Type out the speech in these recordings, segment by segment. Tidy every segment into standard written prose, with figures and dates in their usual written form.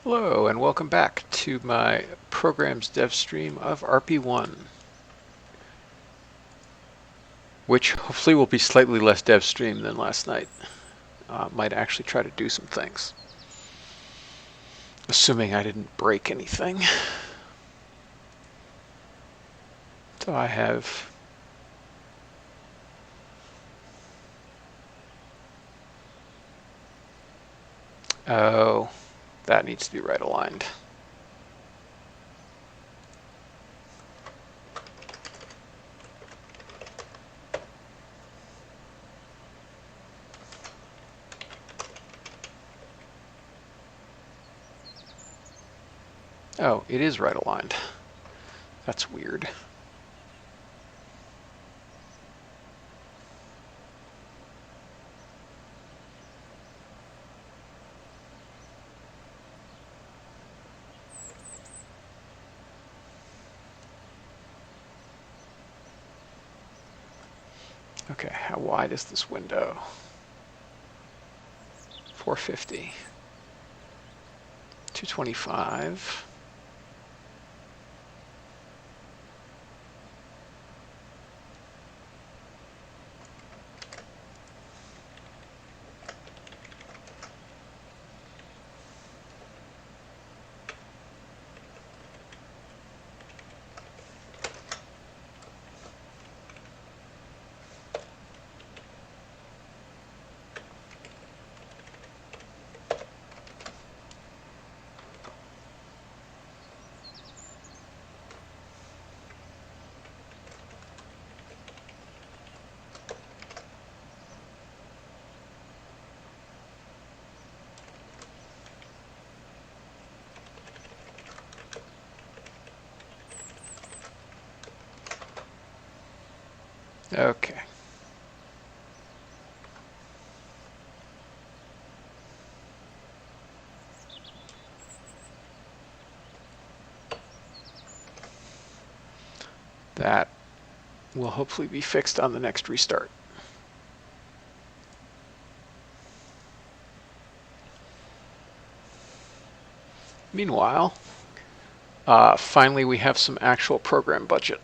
Hello and welcome back to my programs dev stream of RP-1, which hopefully will be slightly less dev stream than last night. Might actually try to do some things, assuming I didn't break anything. So I have oh, that needs to be right aligned. Oh, it is right aligned. That's weird. Okay, how wide is this window? 450. 225. Okay. That will hopefully be fixed on the next restart. Meanwhile, finally we have some actual program budget.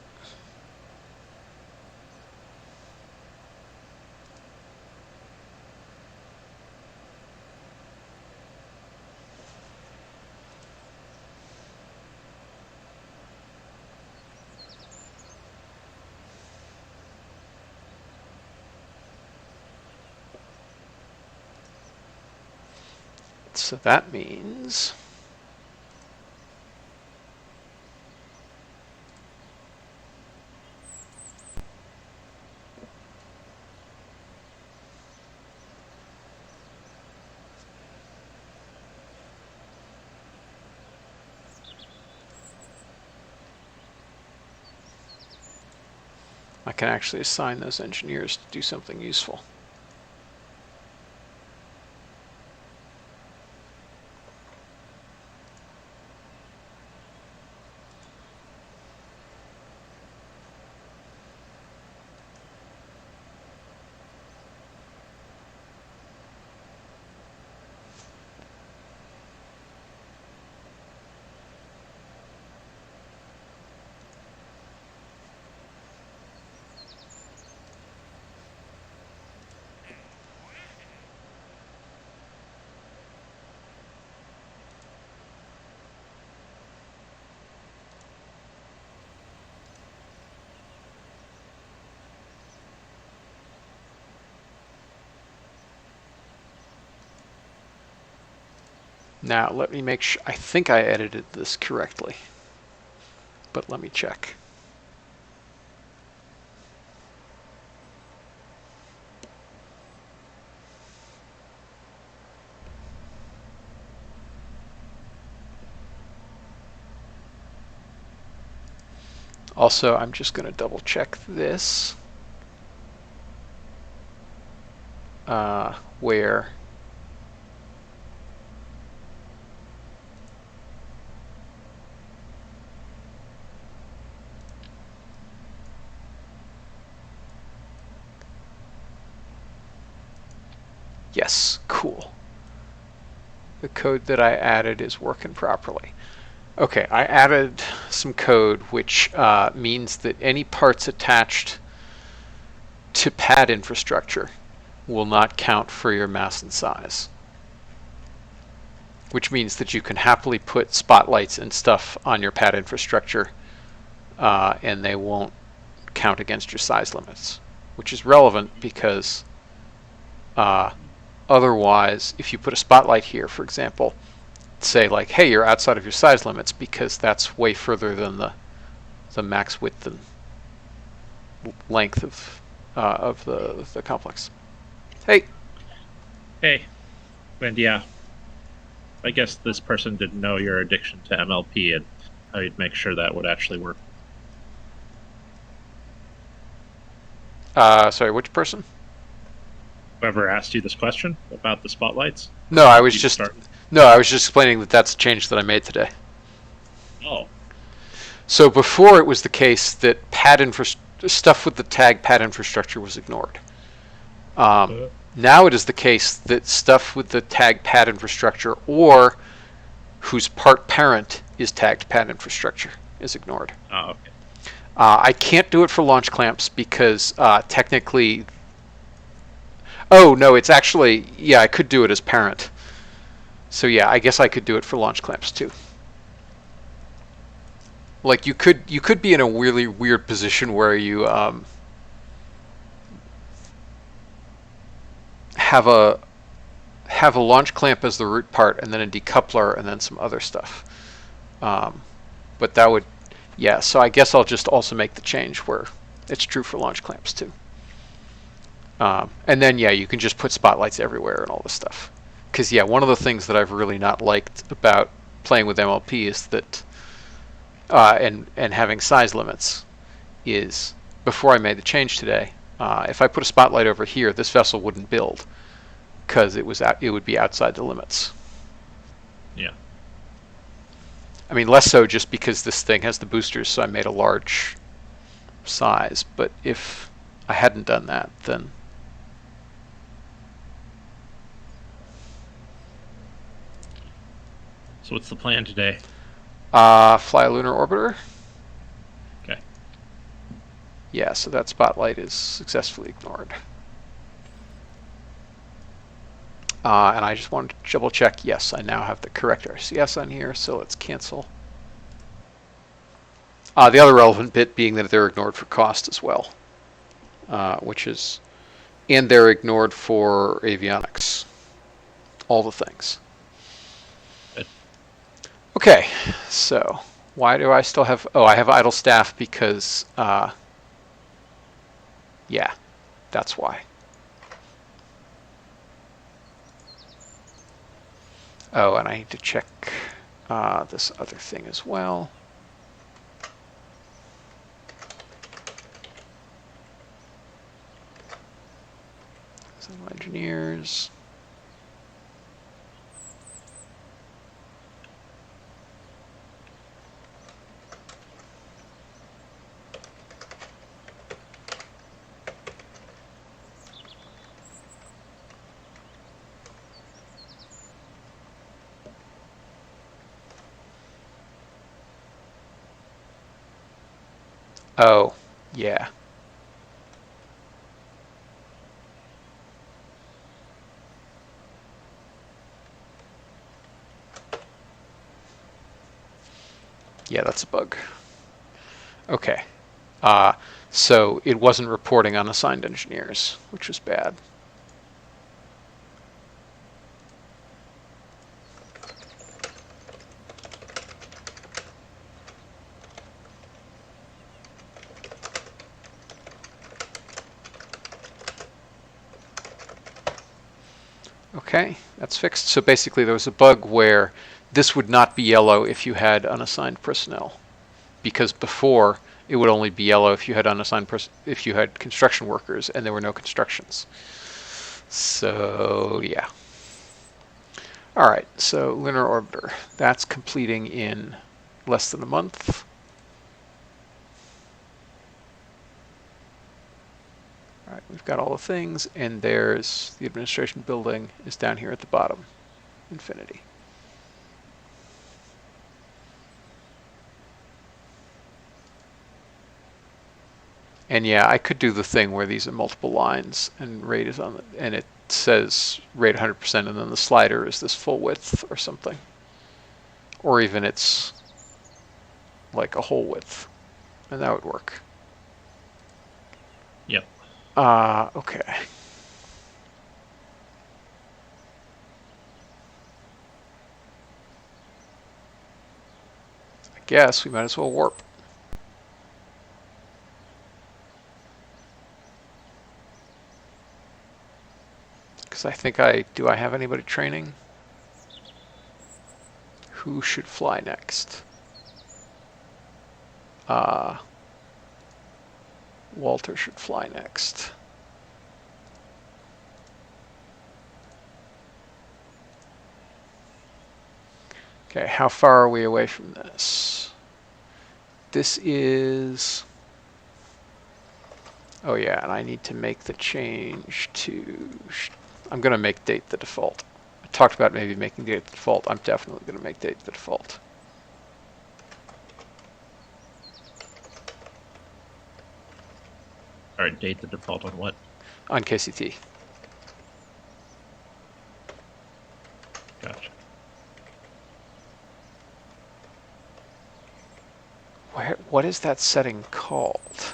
So that means I can actually assign those engineers to do something useful. Now let me make sure. I think I edited this correctly, but let me check. Also, I'm just going to double check this, where yes, cool. the code that I added is working properly. Okay, I added some code which means that any parts attached to pad infrastructure will not count for your mass and size, which means that you can happily put spotlights and stuff on your pad infrastructure and they won't count against your size limits, which is relevant because otherwise, if you put a spotlight here, for example, say like, hey, you're outside of your size limits because that's way further than the max width and length of the complex. Hey. Hey, and yeah, I guess this person didn't know your addiction to MLP and how you'd make sure that would actually work. Sorry, which person? Whoever asked you this question about the spotlights? No, I was just explaining that that's a change that I made today. Oh. So before it was the case that stuff with the tag pad infrastructure was ignored. Now it is the case that stuff with the tag pad infrastructure or whose part parent is tagged pad infrastructure is ignored. Oh, okay. I can't do it for launch clamps because technically... Oh, no, it's actually... Yeah, I could do it as parent. So yeah, I guess I could do it for launch clamps too. Like you could be in a really weird position where you have a launch clamp as the root part and then a decoupler and then some other stuff. But that would, yeah, so I guess I'll just also make the change where it's true for launch clamps too. And then, yeah, you can just put spotlights everywhere and all this stuff. Because, yeah, one of the things that I've really not liked about playing with MLP is that, and having size limits, is before I made the change today, if I put a spotlight over here, this vessel wouldn't build because it would be outside the limits. Yeah. I mean, less so just because this thing has the boosters, so I made a large size. But if I hadn't done that, then... So what's the plan today? Fly a lunar orbiter. Okay. Yeah, so that spotlight is successfully ignored. And I just wanted to double check. Yes, I now have the correct RCS on here, so let's cancel. The other relevant bit being that they're ignored for cost as well, and they're ignored for avionics. All the things. Good. Okay, so why do I still have... Oh, I have idle staff because, yeah, that's why. Oh, and I need to check this other thing as well. Civil engineers. Oh, yeah. Yeah, that's a bug. Okay. So it wasn't reporting unassigned engineers, which was bad. Okay, that's fixed. So basically there was a bug where this would not be yellow if you had unassigned personnel, because before it would only be yellow if you had if you had construction workers and there were no constructions. So yeah. All right, so lunar orbiter, that's completing in less than a month. All right, we've got all the things, and there's the administration building is down here at the bottom, Infinity. And yeah, I could do the thing where these are multiple lines and rate is on and it says rate 100% and then the slider is this full width or something. Or even it's like a whole width. And that would work. Yep. Okay. I guess we might as well warp. Because I think do I have anybody training? Who should fly next? Walter should fly next. Okay, how far are we away from this? This is... Oh yeah, and I need to make the change to... I'm going to make date the default. I talked about maybe making date the default. I'm definitely going to make date the default. All right, date the default on what? On KCT. Gotcha. What is that setting called?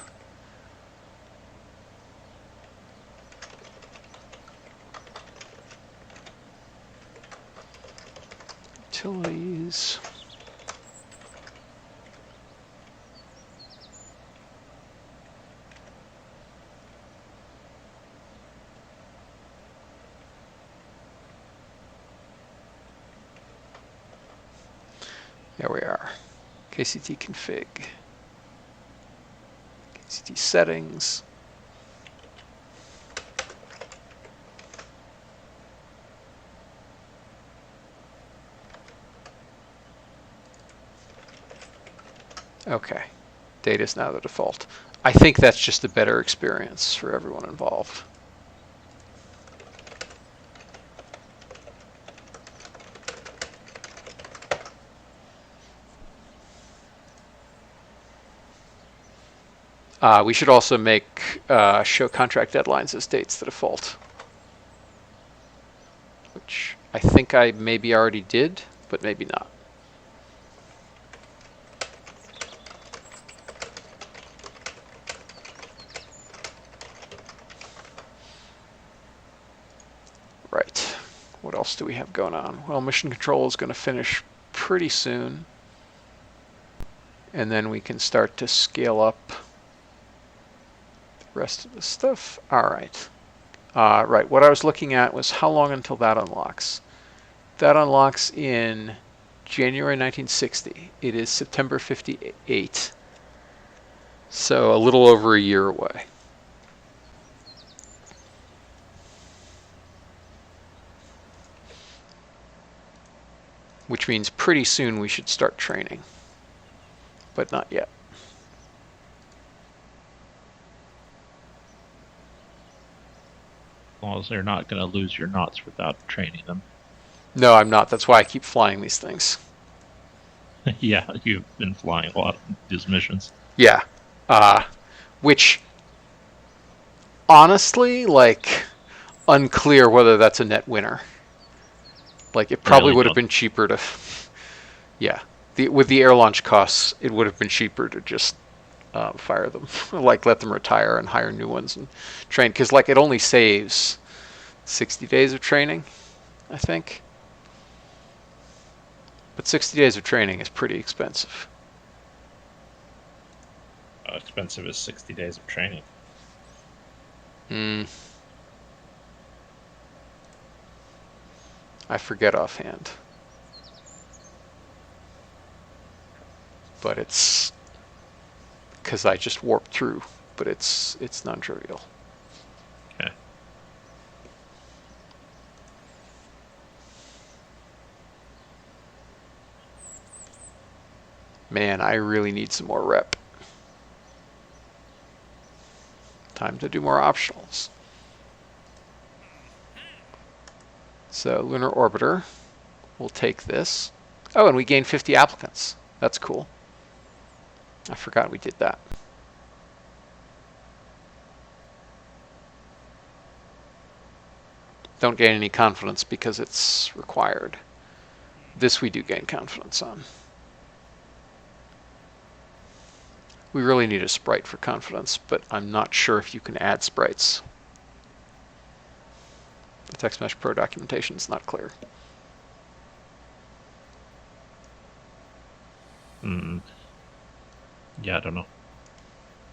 Utilities. There we are. KCT config. KCT settings. Okay. Date is now the default. I think that's just a better experience for everyone involved. We should also make show contract deadlines as dates the default, which I think I maybe already did, but maybe not. Right. What else do we have going on? Well, mission control is going to finish pretty soon, and then we can start to scale up rest of the stuff. All right. Right. What I was looking at was how long until that unlocks. That unlocks in January 1960. It is September 58. So a little over a year away. Which means pretty soon we should start training. But not yet. As long as they're not going to lose your knots without training them. No, I'm not. That's why I keep flying these things. Yeah, you've been flying a lot of these missions. Yeah. Which, honestly, like, unclear whether that's a net winner. Like, it probably would have been cheaper to... Yeah. With the air launch costs, it would have been cheaper to just fire them. Like, let them retire and hire new ones and train. Because, like, it only saves 60 days of training, I think. But 60 days of training is pretty expensive. How expensive is 60 days of training? I forget offhand. But it's because I just warped through, but it's non-trivial. Okay. Man, I really need some more rep. Time to do more optionals. So Lunar Orbiter, we'll take this. Oh, and we gained 50 applicants. That's cool. I forgot we did that. don't gain any confidence because it's required. This we do gain confidence on. We really need a sprite for confidence, but I'm not sure if you can add sprites. The Text Mesh Pro documentation is not clear. Yeah, I don't know.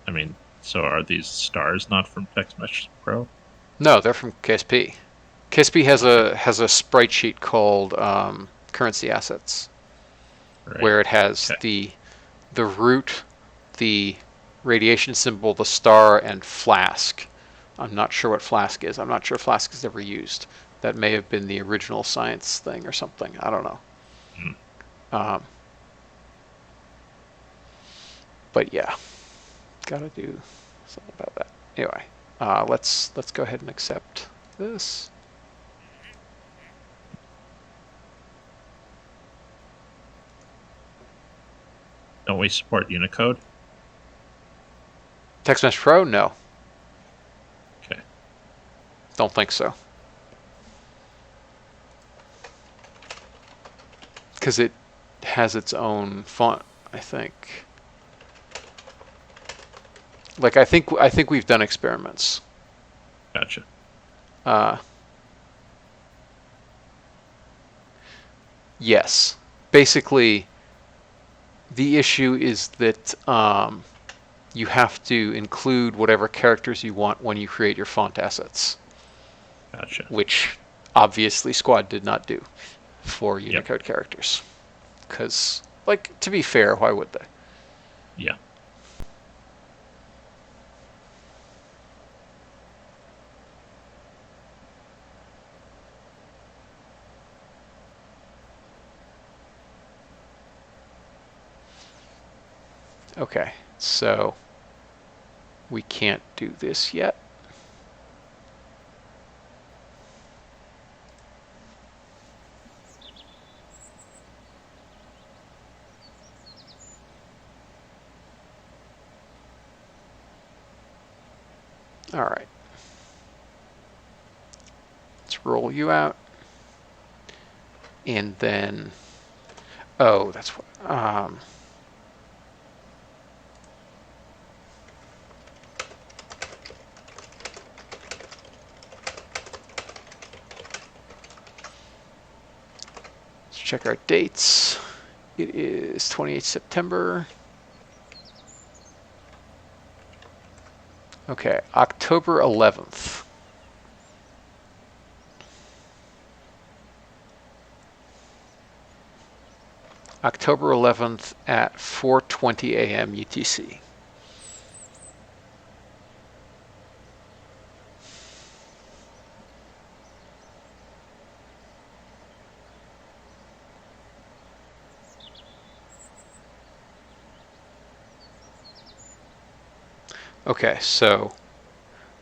I mean, so are these stars not from Text Mesh Pro? No, they're from KSP. KSP has a sprite sheet called currency assets, Right. where it has Okay. the root, the radiation symbol, the star, and flask. I'm not sure what flask is. I'm not sure flask is ever used. That may have been the original science thing or something. I don't know. Um, but yeah, gotta do something about that. Anyway, let's go ahead and accept this. Don't we support Unicode? Text Mesh Pro? No. Okay. Don't think so. Because it has its own font, I think. Like I think we've done experiments. Gotcha. Yes. Basically, the issue is that you have to include whatever characters you want when you create your font assets. Gotcha. Which obviously Squad did not do for Unicode Yep. characters. Because, like, to be fair, why would they? Yeah. Okay, so we can't do this yet. All right. Let's roll you out. And then, oh, that's what, let's check our dates. It is 28th September. Okay, October 11th. October 11th at 4:20 a.m. UTC. Okay, so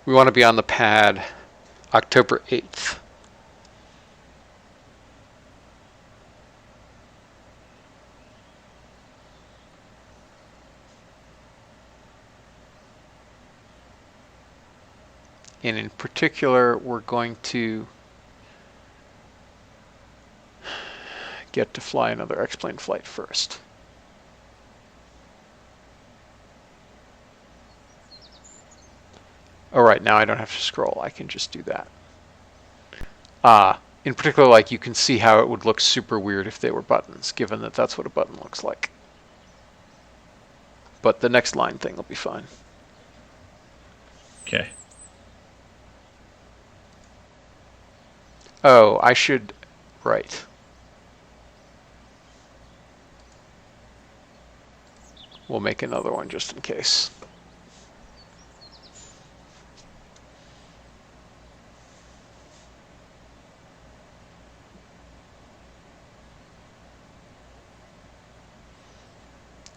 we want to be on the pad October 8th. And in particular, we're going to get to fly another X-plane flight first. All right, now I don't have to scroll. I can just do that. In particular, like you can see how it would look super weird if they were buttons, given that that's what a button looks like. But the next line thing will be fine. Okay. Oh, I should, right. We'll make another one just in case.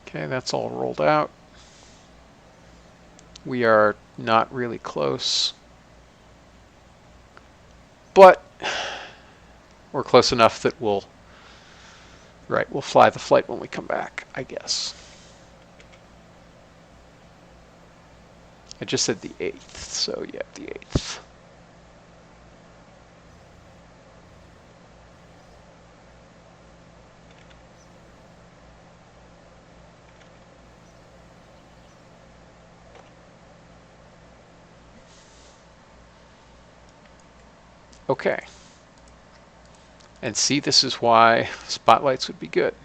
Okay, that's all rolled out. We are not really close, but we're close enough that we'll fly the flight when we come back, I guess. I just said the 8th, so yeah, the 8th. Okay. And see, this is why spotlights would be good.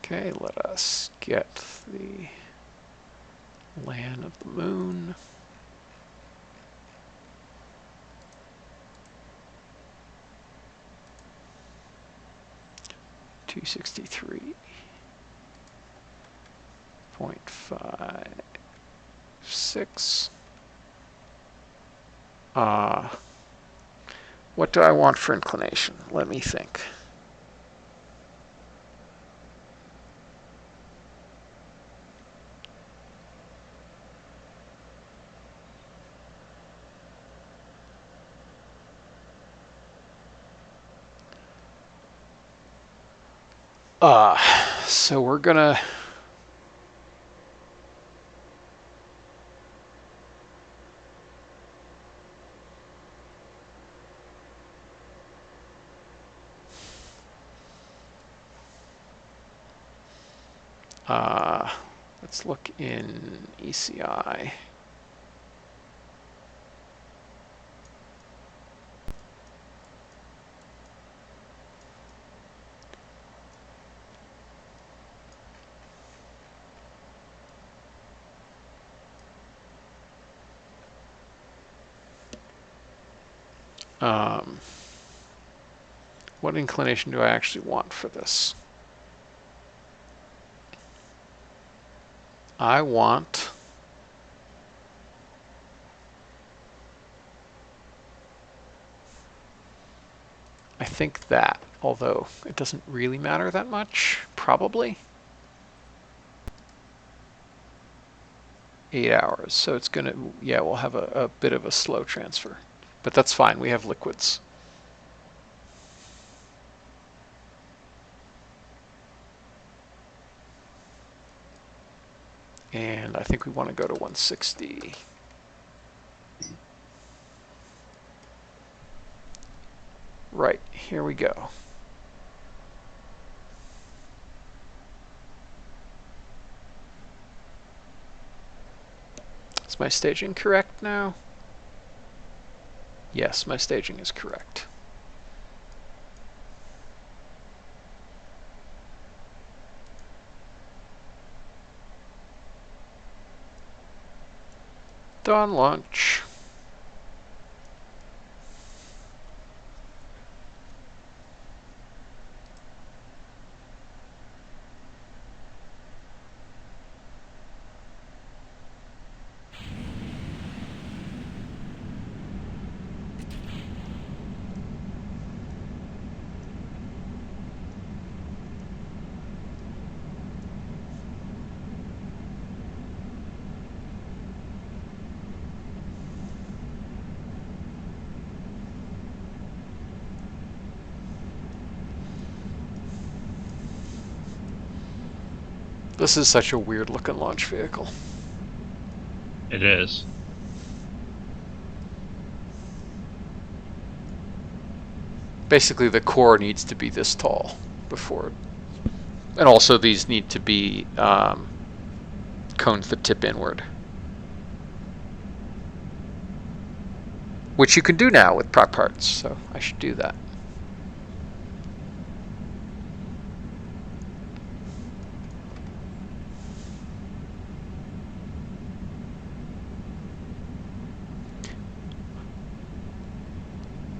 Okay, let us get the land of the moon. $263.56. What do I want for inclination? Let me think. So we're gonna let's look in ECI. What inclination do I actually want for this? I want I think that, although it doesn't really matter that much, probably. 8 hours. So it's gonna, yeah, we'll have a bit of a slow transfer, but that's fine. We have liquids. And I think we want to go to 160. Right, here we go. Is my staging correct now? Yes, my staging is correct. Dawn launch. This is such a weird looking launch vehicle. It is. Basically, the core needs to be this tall before, and also these need to be cones that tip inward, which you can do now with prop parts. So I should do that.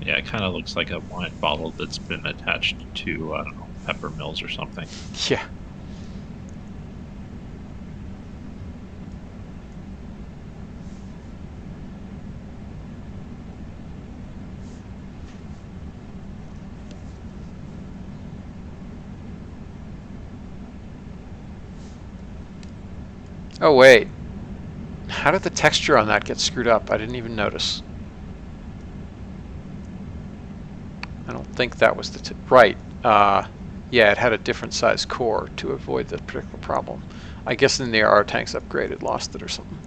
Yeah, it kind of looks like a wine bottle that's been attached to, I don't know, pepper mills or something. Yeah. Oh wait, how did the texture on that get screwed up? I didn't even notice. I don't think that was the right. Yeah, it had a different size core to avoid that particular problem. I guess in the R tanks upgraded, lost it or something.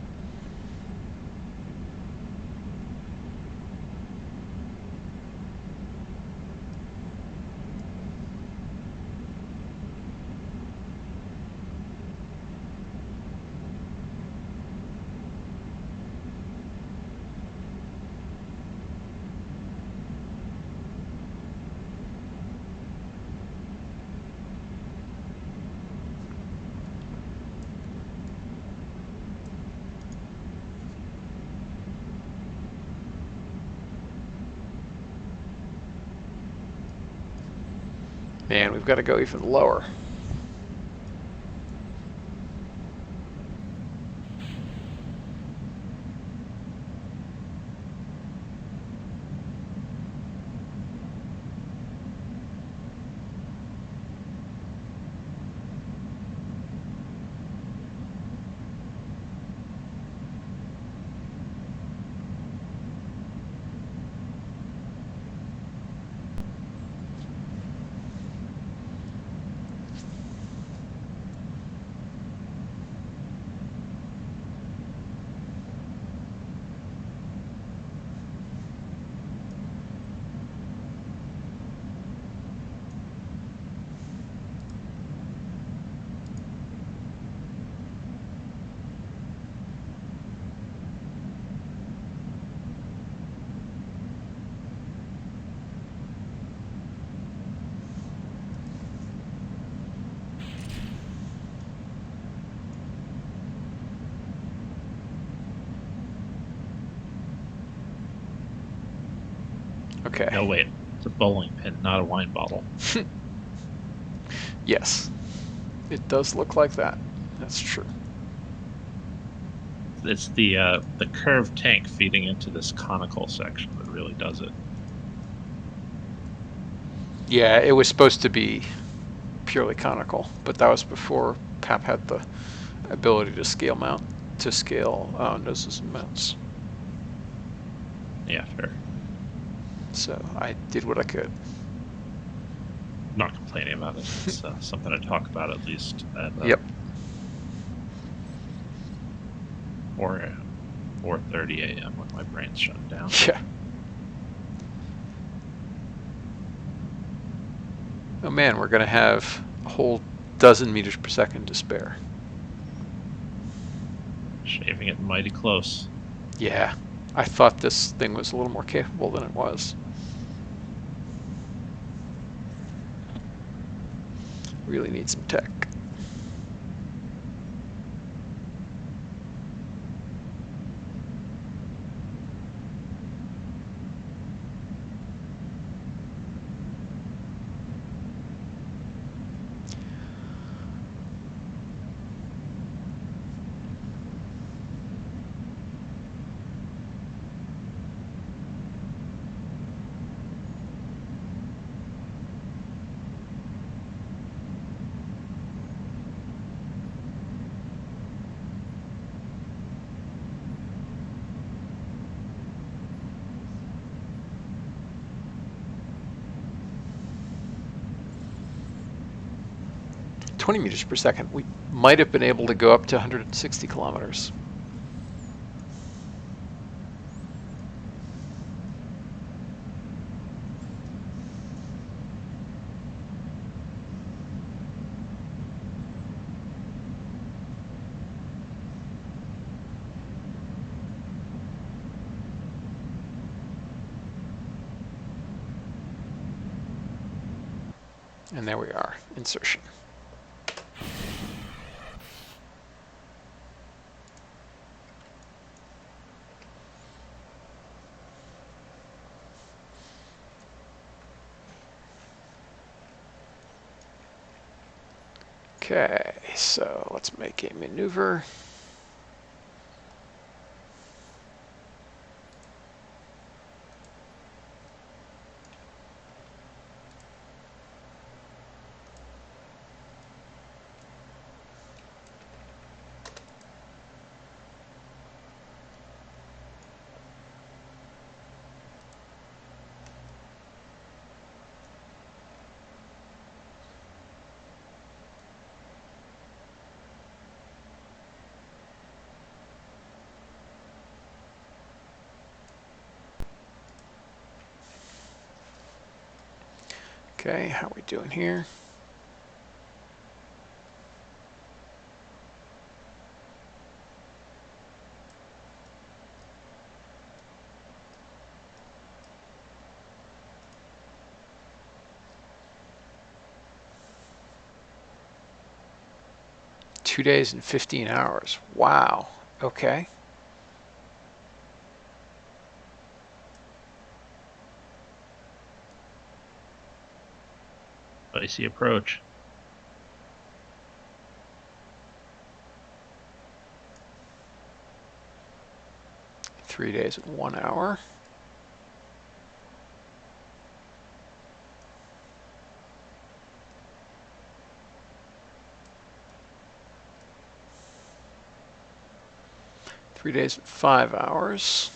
Man, we've got to go even lower. Okay. No, wait. It's a bowling pin, not a wine bottle. Yes, it does look like that. That's true. It's the curved tank feeding into this conical section that really does it. Yeah, it was supposed to be purely conical, but that was before PAP had the ability to scale noses and mounts. Yeah, fair. So I did what I could. Not complaining about it. It's something to talk about at least at Yep. 4:30 a.m. when my brain's shut down. Yeah. Oh man, we're gonna have a whole dozen meters per second to spare. Shaving it mighty close. Yeah, I thought this thing was a little more capable than it was. Really need some tech. "20 meters per second. We might have been able to go up to 160 kilometers. And there we are. Insertion. Okay, so let's make a maneuver. Okay, how we doing here? Two days and 15 hours. Wow. Okay. Spicy approach. Three days and 1 hour. Three days and 5 hours.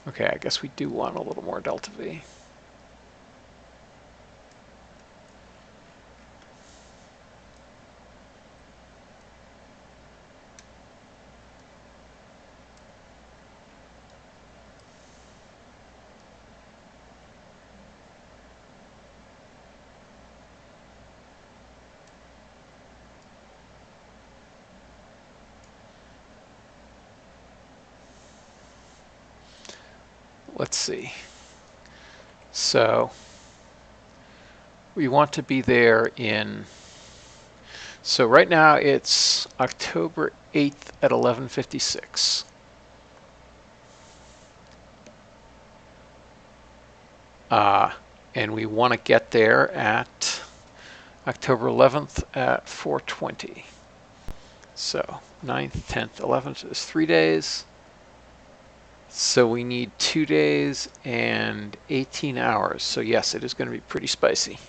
Okay, I guess we do want a little more delta V. Let's see. So we want to be there in, so right now it's October 8th at 11:56. And we want to get there at October 11th at 4:20. So 9th, 10th, 11th is 3 days. So we need 2 days and 18 hours. So yes, it is going to be pretty spicy.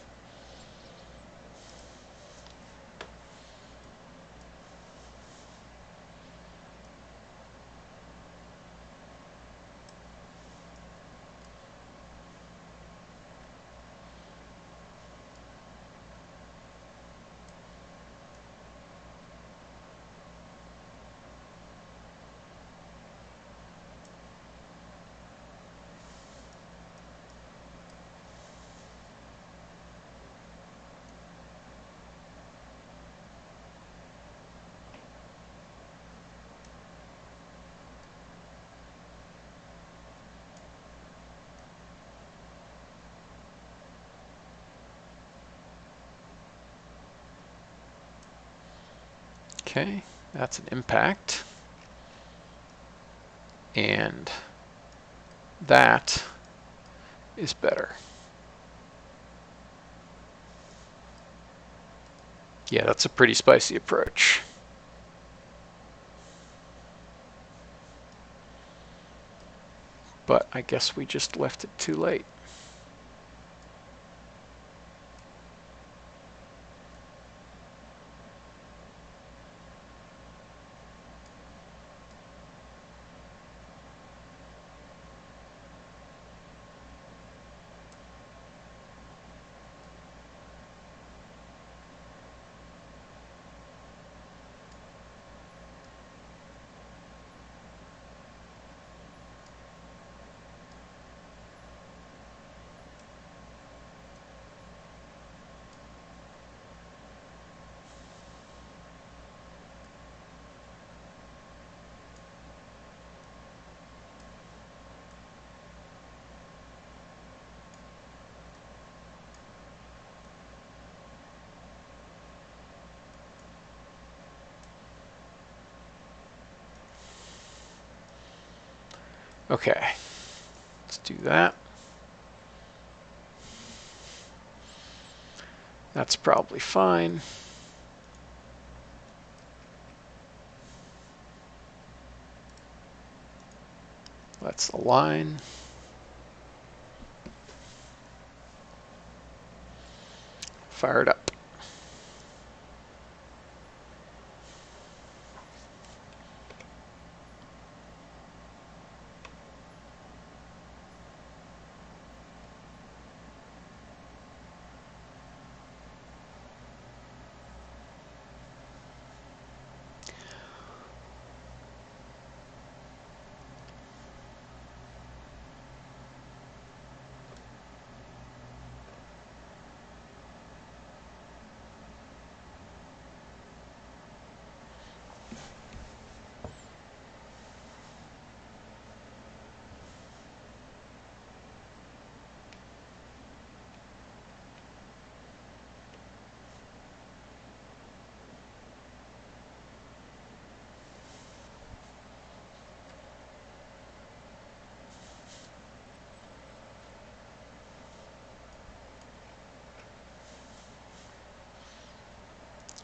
Okay, that's an impact. And that is better. Yeah, that's a pretty spicy approach. But I guess we just left it too late. Okay, let's do that. That's probably fine. Let's align. Fire it up.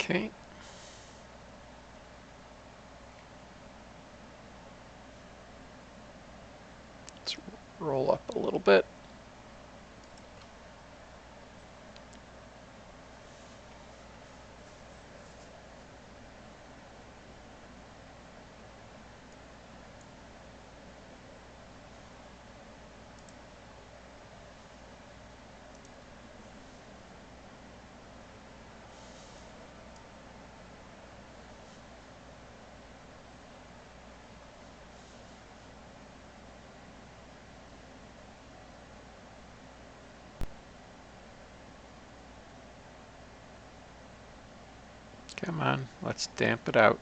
Okay. Let's roll up a little bit. Come on, let's damp it out.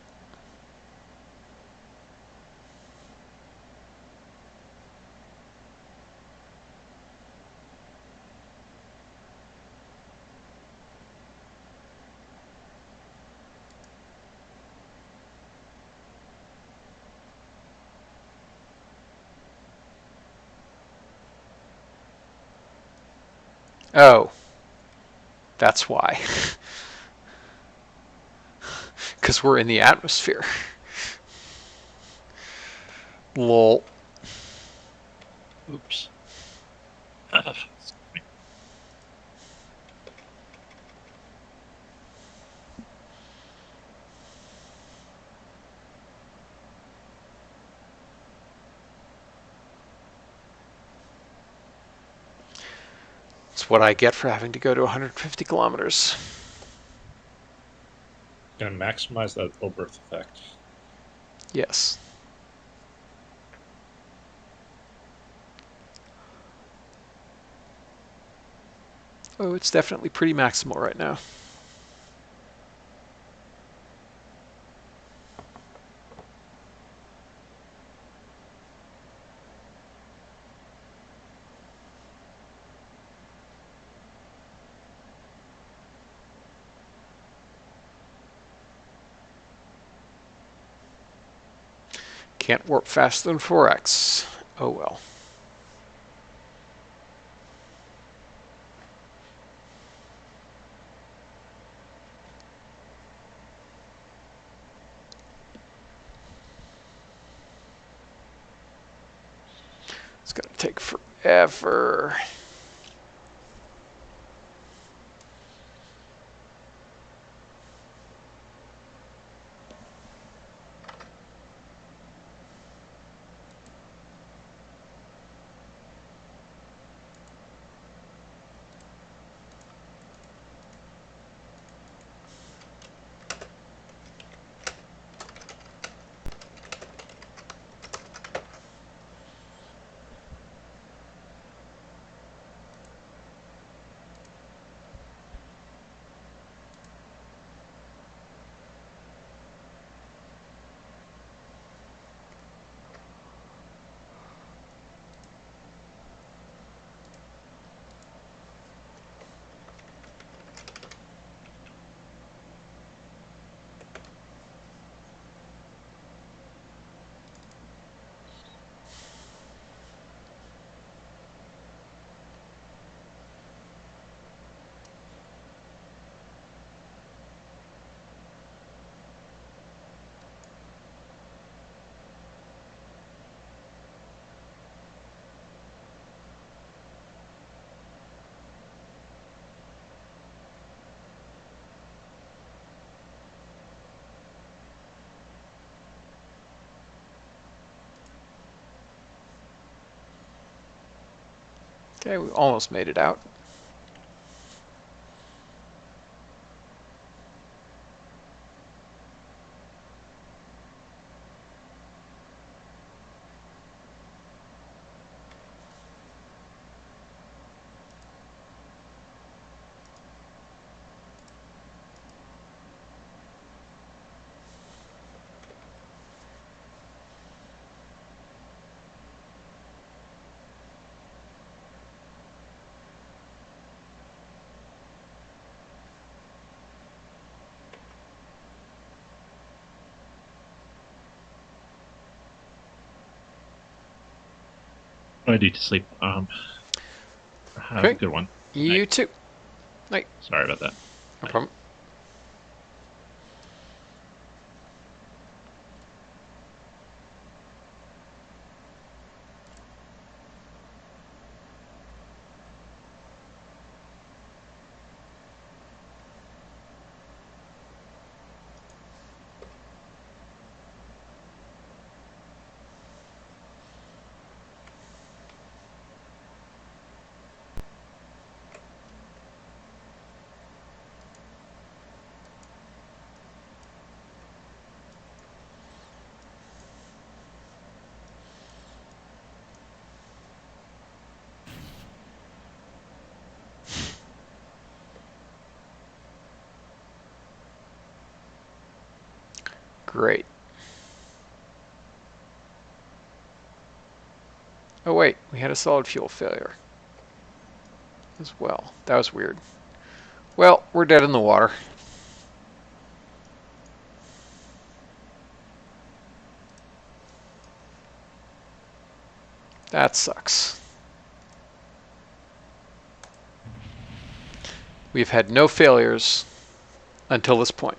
Oh, that's why. Because we're in the atmosphere. Lol. Oops. It's what I get for having to go to 150 kilometers. Gonna maximize that Oberth effect. Yes. Oh, it's definitely pretty maximal right now. Can't warp faster than 4x. Oh well. It's gonna take forever. Okay, we almost made it out. I need to sleep. Have a Okay, good one. Night. you too. Night. Sorry about that. No Night. problem. Great. Oh wait, we had a solid fuel failure as well. That was weird. Well, we're dead in the water. That sucks. We've had no failures until this point.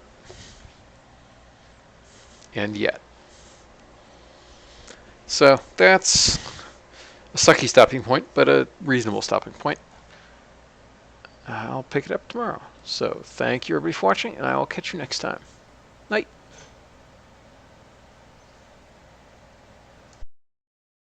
And yet. So that's a sucky stopping point, but a reasonable stopping point. I'll pick it up tomorrow. So thank you everybody for watching, and I will catch you next time.